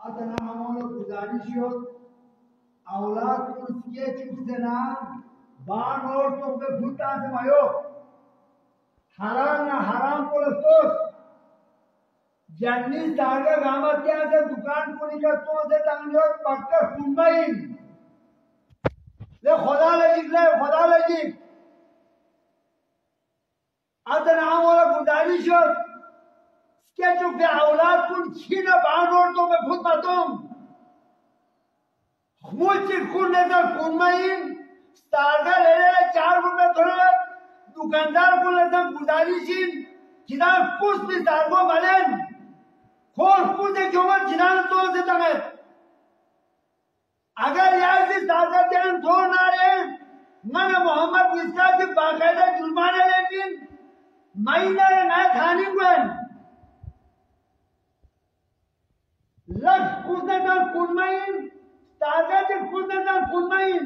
अतना हमारे गुजारिश हो औलाद को उसके चुप से ना बाण और तो पे भूता से मायो हराम ना हराम को रस्तोस जन्नी सागर रामत्या से दुकान को निकलतो से तंगलोर पक्का सुनबाई ले खुदा लजीब अतना हमारे गुजारिश हो के चुप से औलाद को छीना बाण और तो पे भूत तुम मुझे खुलने का कुमाइन सागर ले 4 रुपए थोड़े दुकानदार को लेता गुजारिशीन जिना कुछ भी सागो मलेन खोर कुछ क्यों मत जिना तो से तमे अगर यार से सागर जान थोड़ ना रहे मन मोहम्मद इसका के बाकायदा जुर्माना लेकिन महीना ना थानी को लग कुछ का कुमाइन ताजा खुदना खुदमाइन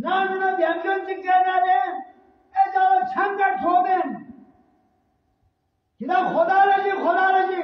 ना व्यंजन से कहना रे ए जाओ छंगा ठोबेन किना खुदा लगी